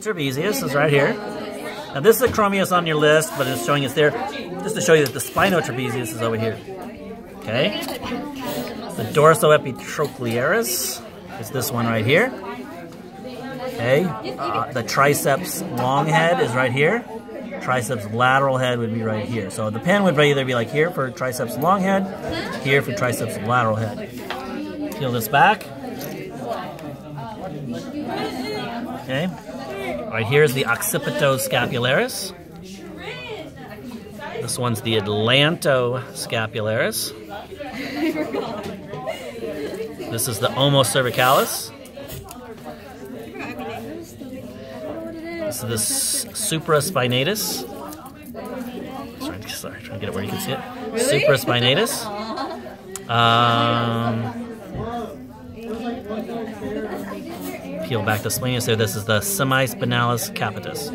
trapezius is right here. Now this is a chromius on your list, but it's showing it's there just to show you that the spinotrapezius is over here. Okay. The dorsoepitroclearis is this one right here. Okay. The triceps long head is right here. Triceps lateral head would be right here. So the pen would either be like here for triceps long head, here for triceps lateral head. Peel this back. Okay. Right here is the occipitoscapularis. This one's the atlantoscapularis. This is the omocervicalis. This is the supraspinatus. Sorry, trying to get it where you can see it. Really? Supraspinatus. Peel back the splenius there. This is the semispinalis capitis.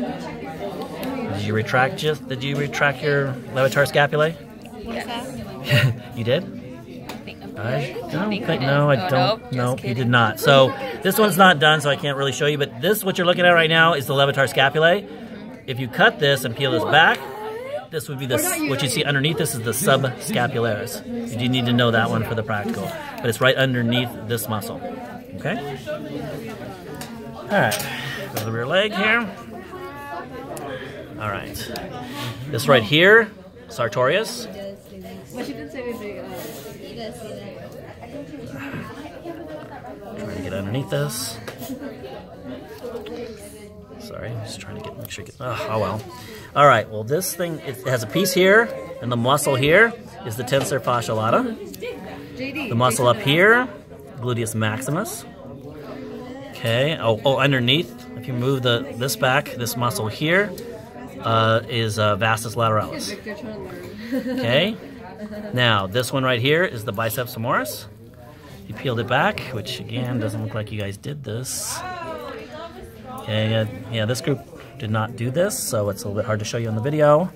Did you retract your levator scapulae? Yes. You did? I don't think, no, I don't. Nope, you did not. So this one's not done, so I can't really show you. But this, what you're looking at right now, is the levator scapulae. If you cut this and peel this back, this would be the, what you see underneath this is the subscapularis. You do need to know that one for the practical. But it's right underneath this muscle. Okay? All right. Go to the rear leg here. All right. This right here, sartorius. Trying to get underneath this. Sorry, I'm just trying to make sure you get. Oh well. All right. Well, this thing it has a piece here, and the muscle here is the tensor fascia lata. The muscle up here, gluteus maximus. Okay. Oh, underneath. If you move this back, this muscle here is vastus lateralis. Okay. Now this one right here is the biceps femoris. You peeled it back, which again doesn't look like you guys did this. Okay, yeah, this group did not do this, so it's a little bit hard to show you on the video.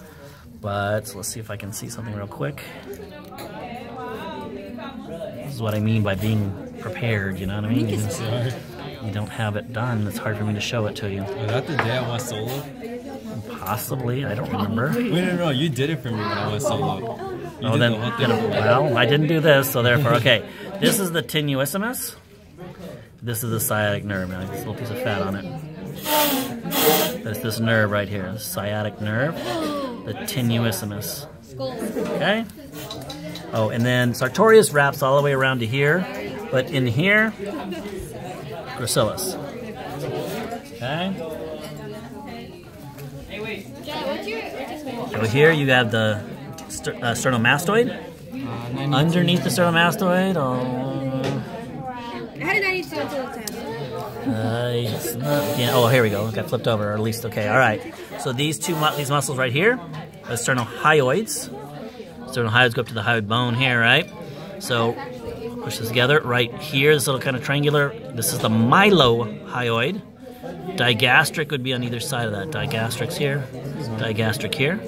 But let's see if I can see something real quick. This is what I mean by being prepared, you know what I mean? You don't have it done, it's hard for me to show it to you. Was that the day I went solo? Possibly, I don't remember. Wait, no, you did it for me when I went solo. Oh, then, well, I didn't do this, so therefore, okay. This is the tenuissimus. This is the sciatic nerve. Now, this little piece of fat on it. There's this nerve right here, the sciatic nerve, the tenuissimus. Okay? Oh, and then sartorius wraps all the way around to here, but in here, gracilis. Okay? So here you have the sternomastoid. Underneath the sternomastoid, How did I need to go to the it's not, oh, here we go. It got flipped over, or at least, okay, all right. So these muscles right here are sternohyoids. Sternohyoids go up to the hyoid bone here, right? So push this together. Right here, this little kind of triangular, this is the mylohyoid. Digastric would be on either side of that. Digastric's here, digastric here.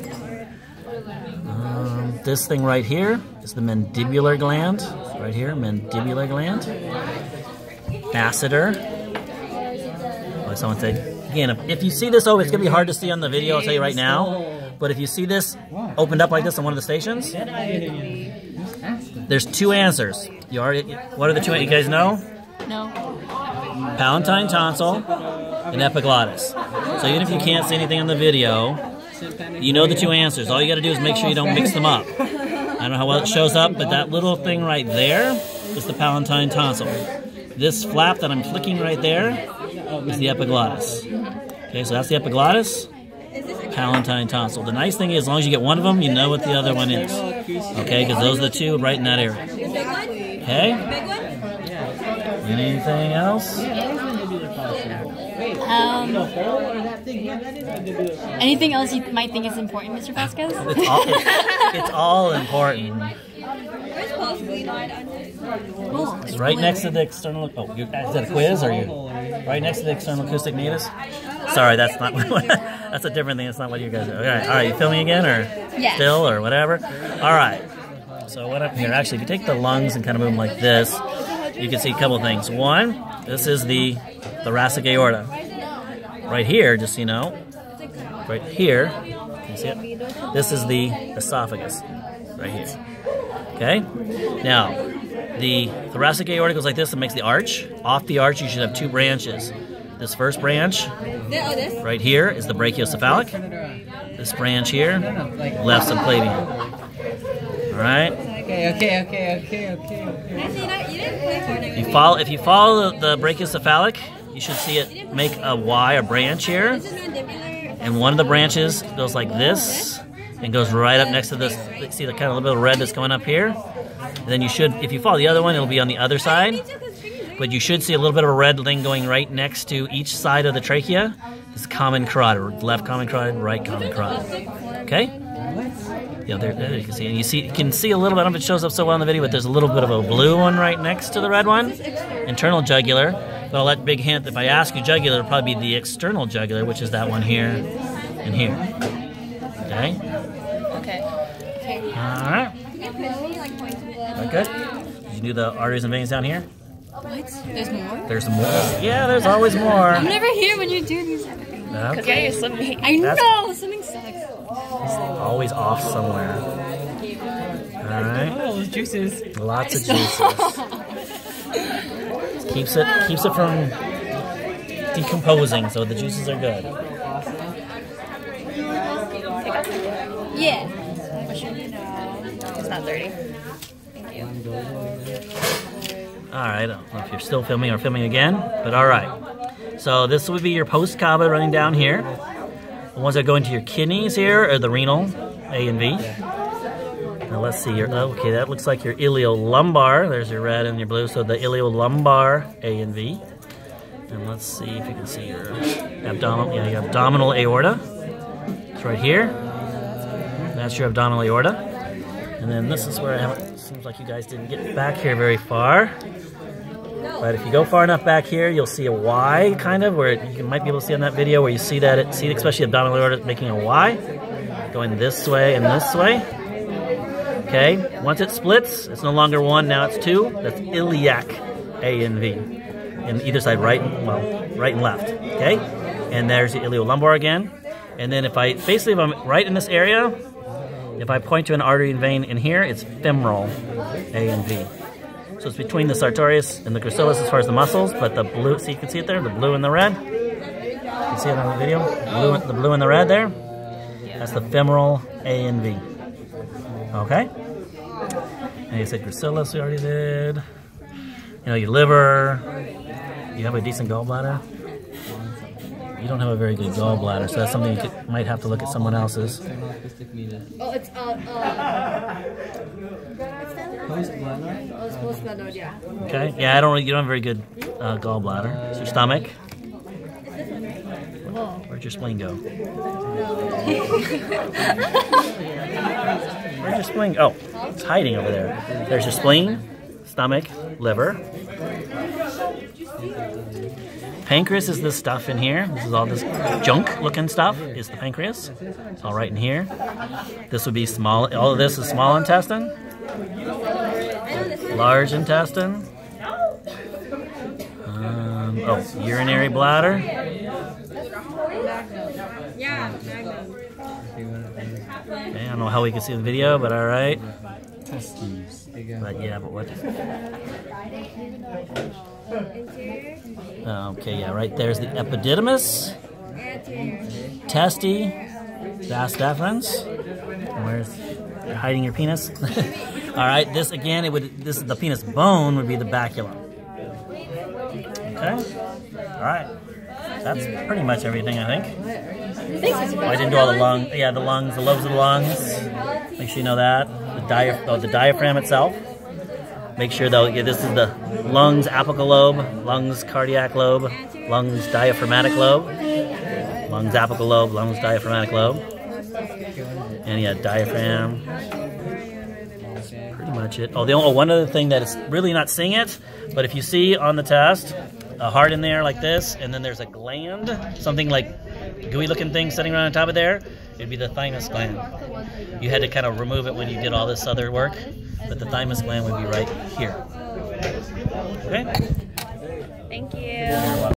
This thing right here is the mandibular gland. Right here, mandibular gland. Masseter. Like someone said, again, if you see this, it's going to be hard to see on the video, I'll tell you right now. But if you see this opened up like this on one of the stations, there's two answers. What are the two? You guys know? No. Palatine tonsil and epiglottis. So even if you can't see anything on the video, you know the two answers. All you got to do is make sure you don't mix them up. I don't know how well it shows up, but that little thing right there is the palatine tonsil. This flap that I'm flicking right there is the epiglottis. Okay, so that's the epiglottis, palatine tonsil. The nice thing is, as long as you get one of them, you know what the other one is. Okay, because those are the two right in that area. Okay? Anything else? Anything else you might think is important, Mr. Vasquez? It's all important. It's right next to the external. Oh, is that a quiz? Or you right next to the external acoustic natus? Sorry, that's not. That's a different thing. That's not what you guys are. All right. You filming again, or still, or whatever? All right. So what up here? Actually, if you take the lungs and kind of move them like this, you can see a couple of things. One, this is the thoracic aorta. right here, just so you know, right here, can you see it? This is the esophagus, right here. Okay? Now, the thoracic aorta goes like this and makes the arch. Off the arch, you should have 2 branches. This first branch, right here, is the brachiocephalic. This branch here, left subclavian. All right? Okay. If you follow the brachiocephalic, you should see it make a Y, a branch here. And one of the branches goes like this and goes right up next to this. See the kind of little bit of red that's going up here? And then you should, if you follow the other one, it'll be on the other side. But you should see a little bit of a red thing going right next to each side of the trachea. This common carotid, left common carotid, right common carotid. Okay? Yeah, there you can see. And you can see a little bit, I don't know if it shows up so well in the video, but there's a little bit of a blue one right next to the red one. Internal jugular. But I'll let big hint, if I ask you jugular, it'll probably be the external jugular, which is that one here and here. Okay? Okay. All right. That good? Did you do the arteries and veins down here? What? There's more? There's more. Yeah, there's always more. I'm never here when you do these things. Because you're swimming. I know, swimming sucks. Always off somewhere. All right. Oh, those juices. Lots of juices. Keeps it from decomposing, so the juices are good. Yeah. It's not dirty. Thank you. All right. I don't know if you're still filming or filming again, but all right. So this would be your post-cava running down here. The ones that go into your kidneys here are the renal, A and B. Now let's see your, okay, that looks like your iliolumbar. There's your red and your blue, so the iliolumbar, A and V. And let's see if you can see your abdominal, yeah, your abdominal aorta. It's right here. That's your abdominal aorta. And then this is where I haven't, seems like you guys didn't get back here very far. But if you go far enough back here, you'll see a Y, kind of, where you might be able to see on that video where you see that, see especially abdominal aorta making a Y, going this way and this way. Okay, once it splits, it's no longer 1, now it's 2. That's iliac, A and V. And either side, right and left. Okay, and there's the iliolumbar again. And then if I, basically if I'm right in this area, if I point to an artery and vein in here, it's femoral, A and V. So it's between the sartorius and the gracilis as far as the muscles, but the blue, see, you can see it there, the blue and the red. You can see it on the video, the blue and the red there. That's the femoral A and V. Okay? And you said gracilis, we already did. You know, your liver. You have a decent gallbladder? You don't have a very good gallbladder, so that's something you might have to look at someone else's. Oh, it's post-bladder, yeah. Okay, yeah, you don't have a very good gallbladder. It's your stomach. Where'd your spleen go? Where's your spleen? Oh, it's hiding over there. There's your spleen, stomach, liver. Pancreas is this stuff in here. This is all this junk-looking stuff is the pancreas. It's all right in here. This would be small. All of this is small intestine. Large intestine. Urinary bladder. Okay, I don't know how we can see the video, but all right. But yeah, but what? Okay, yeah, right there's the epididymis, testy, vas deferens. Where's you're hiding your penis? All right, this again, this is the penis bone would be the baculum. Okay, all right, that's pretty much everything I think. Oh, I didn't do all the lungs. Yeah, the lungs, the lobes of the lungs. Make sure you know that. The diaphragm itself. Make sure though, yeah, this is the lungs apical lobe, lungs cardiac lobe, lungs diaphragmatic lobe, lungs apical lobe, lungs diaphragmatic lobe. And yeah, diaphragm. Pretty much it. Oh, one other thing that is really not seeing it, but if you see on the test a heart in there like this, and then there's a gland, something like gooey looking thing sitting around on top of there, it'd be the thymus gland. You had to kind of remove it when you did all this other work, but the thymus gland would be right here. Okay? Thank you.